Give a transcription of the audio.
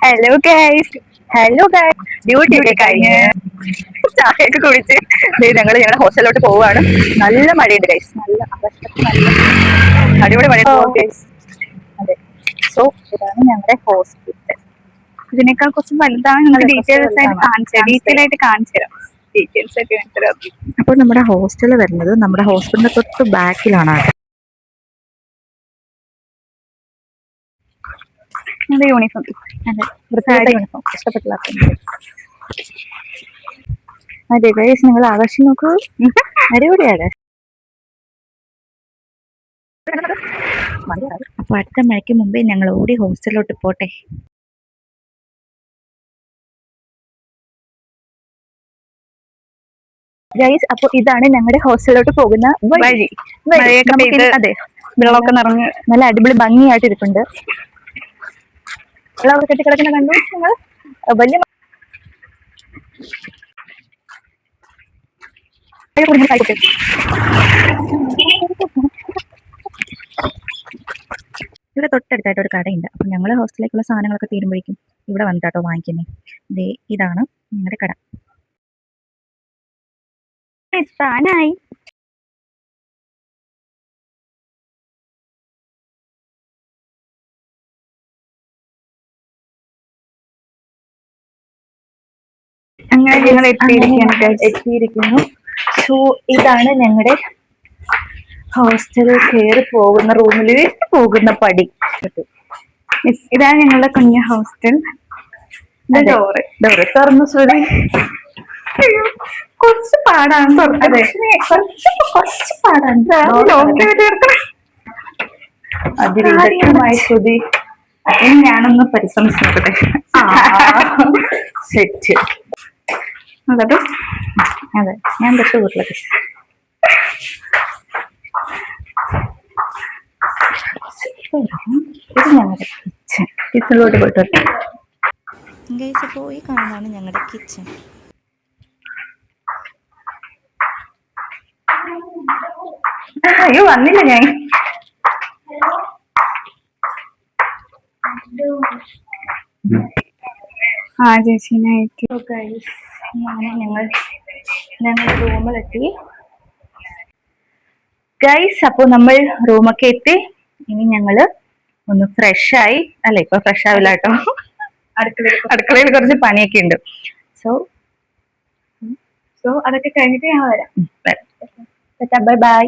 Hello guys. Duty ഒക്കെ കഴിഞ്ഞ് ചായയൊക്കെ കുടിച്ച് ഞങ്ങൾ ഞങ്ങളുടെ ഹോസ്റ്റലിലോട്ട് പോവുകയാണ്. നല്ല മഴയുണ്ട് ഗൈസ്, നല്ല അടിപൊളി മഴ ഗൈസ്. അതെ, സോ ഇതാണ് ഞങ്ങളുടെ ഹോസ്പിറ്റൽ. ഇതിനേക്കാൾ കുറച്ച് വലുതാണ്. നമുക്ക് ഡീറ്റെയിൽസ് ആയിട്ട് കാണിച്ചു തരാം. ഡീറ്റെയിൽസ് ഒക്കെ. അപ്പോൾ നമ്മുടെ ഹോസ്റ്റൽ വരുന്നത് നമ്മുടെ ഹോസ്പിറ്റലിന്റെ തൊട്ട് ബാക്കിലാണ്. യൂണിഫോം, അതെ, യൂണിഫോം ഇഷ്ടപ്പെട്ടില്ല. അതെ ഗൈസ്, നിങ്ങൾ ആകാശം നോക്കൂ, അടിപൊളിയാണ്. അപ്പൊ അടുത്ത മഴയ്ക്ക് മുമ്പേ ഞങ്ങൾ ഓടി ഹോസ്റ്റലിലോട്ട് പോട്ടെ. ഗൈസ്, അപ്പൊ ഇതാണ് ഞങ്ങളുടെ ഹോസ്റ്റലിലോട്ട് പോകുന്ന വഴി. അതെ, വെള്ളമൊക്കെ നിറഞ്ഞ് നല്ല അടിപൊളി ഭംഗിയായിട്ട് ഇരിപ്പുണ്ട്. വെള്ളം കെട്ടിക്കിടക്കുന്ന കണ്ടു നിങ്ങൾ. വലിയ ഇവിടെ തൊട്ടടുത്തായിട്ട് ഒരു കടയുണ്ട്. അപ്പൊ ഞങ്ങള് ഹോസ്റ്റലിലേക്കുള്ള സാധനങ്ങളൊക്കെ തീരുമ്പോഴേക്കും ഇവിടെ വന്നിട്ടാട്ടോ വാങ്ങിക്കുന്നത്. ഇതാണ് ഞങ്ങളുടെ കട. ാനായി അങ്ങനെ ഞങ്ങൾ എത്തിയിരിക്കുന്നു. സോ ഇതാണ് ഞങ്ങളുടെ ഹോസ്റ്റലിൽ കയറി പോകുന്ന റൂമിൽ പോകുന്ന പടി. ഇതാണ് ഞങ്ങളുടെ കുഞ്ഞു ഹോസ്റ്റൽ. ഡോറ് തുറന്നു ശ്രുതി. കുറച്ച് പാടാണ്. കുറച്ച് പാടാണ്. അതിവിദഗ്ധമായി ശ്രുതി ഞാനൊന്ന് പരിശ്രമിച്ചോട്ടെ. സെറ്റ്. അതെ, ഞാൻ തൊട്ട് വീട്ടിലൊക്കെ ഇത് ഞങ്ങളുടെ കിച്ചൺ. കിച്ചണിലോട്ട് പോയിട്ട് ഗൈസ്, പോയി കാണുന്നതാണ് ഞങ്ങളുടെ കിച്ചൺ. അയ്യോ, വന്നില്ല ഞാൻ. ചേച്ചിനായിട്ട് ഞങ്ങൾ റൂമിലെത്തി ഗൈസ്. അപ്പൊ നമ്മൾ റൂമൊക്കെ എത്തി. ഇനി ഞങ്ങള് ഒന്ന് ഫ്രഷായി. അല്ല, ഇപ്പൊ ഫ്രഷ് ആവില്ല കേട്ടോ, അടുക്കളയിൽ കുറച്ച് പണിയൊക്കെ ഉണ്ട്. സോ അതൊക്കെ കഴിഞ്ഞിട്ട് ഞാൻ വരാം. Bye bye.